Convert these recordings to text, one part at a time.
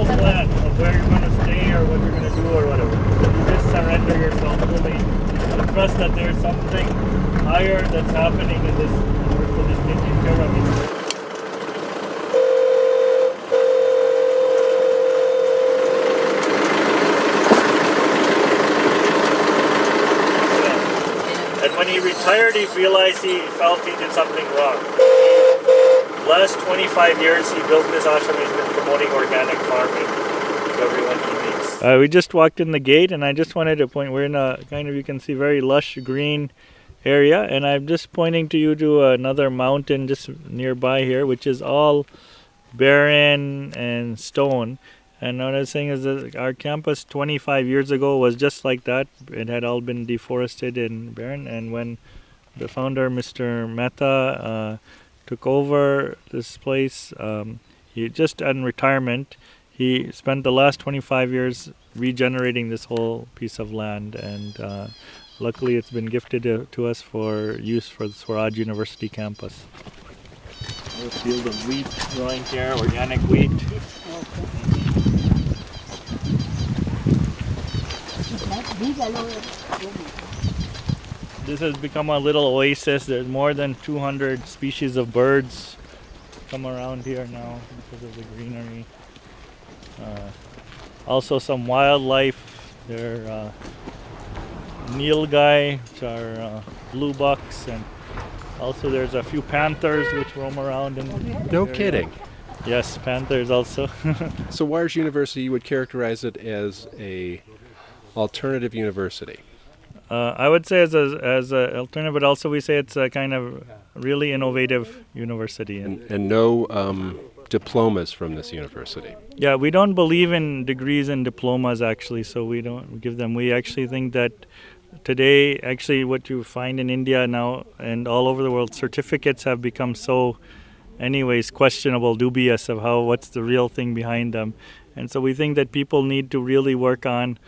no plan of where you're going to stay or what you're going to do or whatever. You just surrender yourself fully and trust that there's something higher that's happening in this universe that is taking care of you. And when he retired, he realized he felt he did something wrong. Last 25 years, he built this ashram. He's been promoting organic farming to everyone he meets. We just walked in the gate, and I just wanted to point. We're in a kind of, you can see, very lush green area, and I'm just pointing to you to another mountain just nearby here, which is all barren and stone. And what I was saying is that our campus 25 years ago was just like that. It had all been deforested and barren. And when the founder, Mr. Mehta, took over this place, he just in retirement, he spent the last 25 years regenerating this whole piece of land. And luckily it's been gifted to us for use for the Swaraj University campus. A field of wheat growing here, organic wheat. This has become a little oasis. There's more than 200 species of birds come around here now because of the greenery. Also some wildlife. There are nilgai, which are blue bucks, and also there's a few panthers which roam around. No kidding. Yes, panthers also. So Swaraj University, you would characterize it as a alternative university? I would say as a alternative, but also we say it's a kind of really innovative university. And no diplomas from this university? Yeah, we don't believe in degrees and diplomas actually, so we don't give them. We actually think that today, actually what you find in India now and all over the world, certificates have become so, anyways, questionable, dubious of what's the real thing behind them. And so we think that people need to really work on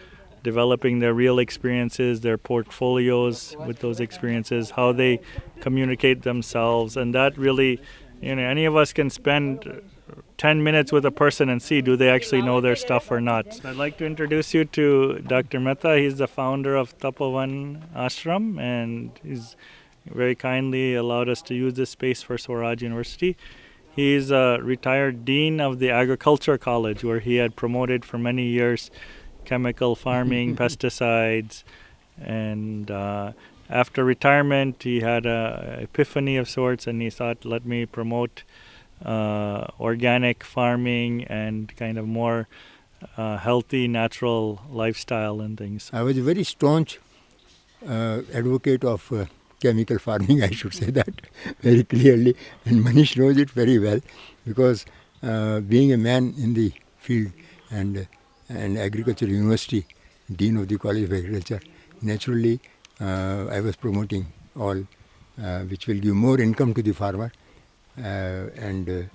developing their real experiences, their portfolios with those experiences, how they communicate themselves. And that really, any of us can spend 10 minutes with a person and see do they actually know their stuff or not. So I'd like to introduce you to Dr. Mehta. He's the founder of Tapovan Ashram, and he's very kindly allowed us to use this space for Swaraj University. He's a retired dean of the Agriculture College, where he had promoted for many years chemical farming, pesticides, and after retirement he had an epiphany of sorts, and he thought, let me promote organic farming and kind of more healthy, natural lifestyle and things. I was a very staunch advocate of chemical farming, I should say that very clearly, and Manish knows it very well, because being a man in the field and Agriculture University, Dean of the College of Agriculture, naturally I was promoting all which will give more income to the farmer, and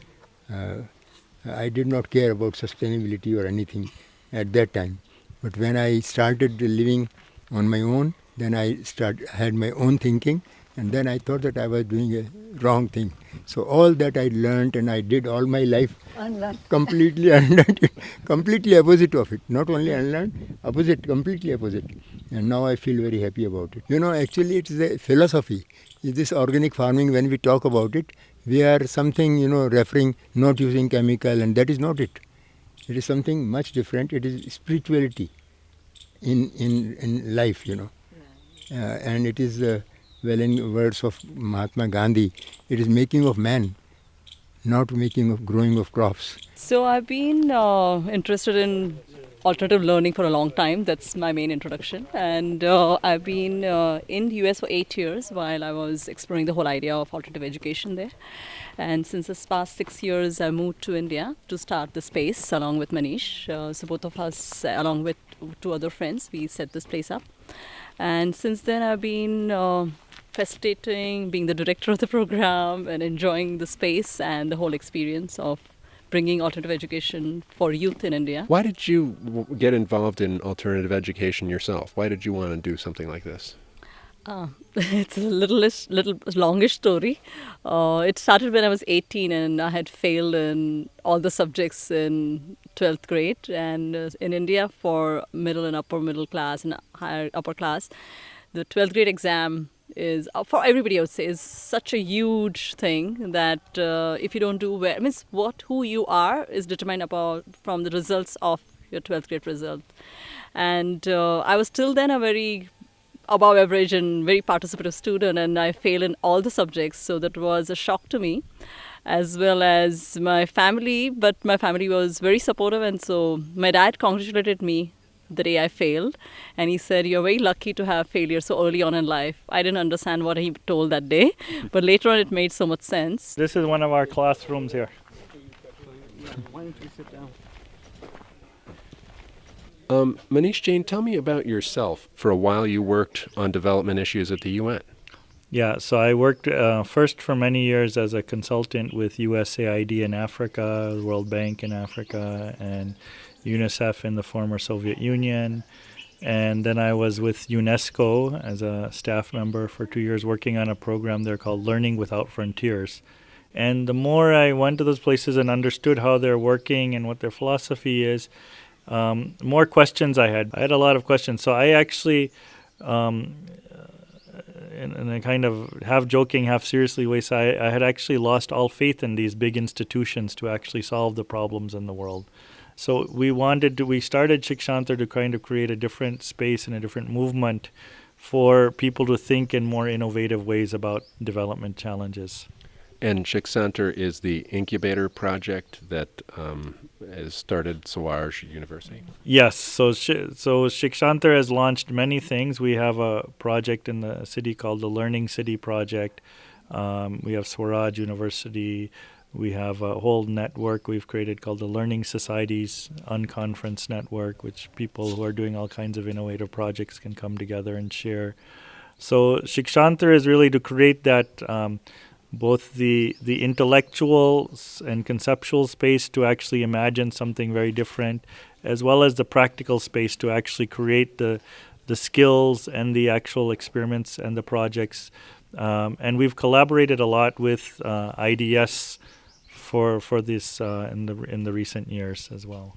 I did not care about sustainability or anything at that time. But when I started living on my own, then I had my own thinking, and then I thought that I was doing a wrong thing. So all that I learned and I did all my life, completely unlearned it, completely opposite of it. Not only unlearned, opposite, completely opposite. And now I feel very happy about it. Actually it is a philosophy. This organic farming, when we talk about it, we are something, referring, not using chemical, and that is not it. It is something much different. It is spirituality in life, and it is, in words of Mahatma Gandhi, it is making of man, not making of growing of crops. So I've been interested in alternative learning for a long time. That's my main introduction. And I've been in the US for 8 years while I was exploring the whole idea of alternative education there. And since this past 6 years, I moved to India to start the space along with Manish. So both of us, along with 2 other friends, we set this place up. And since then, I've been facilitating, being the director of the program, and enjoying the space and the whole experience of bringing alternative education for youth in India. Why did you get involved in alternative education yourself? Why did you want to do something like this? It's a little longish story. It started when I was 18 and I had failed in all the subjects in 12th grade. And in India, for middle and upper middle class and higher upper class, the 12th grade exam is for everybody. I would say is such a huge thing that if you don't do well, means who you are is determined about from the results of your 12th grade result. And I was till then a very above average and very participative student, and I failed in all the subjects. So that was a shock to me, as well as my family. But my family was very supportive, and so my dad congratulated me the day I failed, and he said, "You're very lucky to have failure so early on in life." I didn't understand what he told that day, but later on it made so much sense. This is one of our classrooms here. Why don't you sit down? Manish Jain, tell me about yourself. For a while, you worked on development issues at the UN. Yeah, so I worked first for many years as a consultant with USAID in Africa, the World Bank in Africa, and UNICEF in the former Soviet Union. And then I was with UNESCO as a staff member for 2 years working on a program there called Learning Without Frontiers. And the more I went to those places and understood how they're working and what their philosophy is, more questions I had. I had a lot of questions. So I actually, in a kind of half joking, half seriously way, so I had actually lost all faith in these big institutions to actually solve the problems in the world. So we started Shikshantar to kind of create a different space and a different movement for people to think in more innovative ways about development challenges. And Shikshantar is the incubator project that has started Swaraj University. Yes, so Shikshantar has launched many things. We have a project in the city called the Learning City Project. We have Swaraj University. We have a whole network we've created called the Learning Societies Unconference Network, which people who are doing all kinds of innovative projects can come together and share. So Shikshantar is really to create that both the intellectual and conceptual space to actually imagine something very different, as well as the practical space to actually create the skills and the actual experiments and the projects. And we've collaborated a lot with IDS for this in the recent years as well.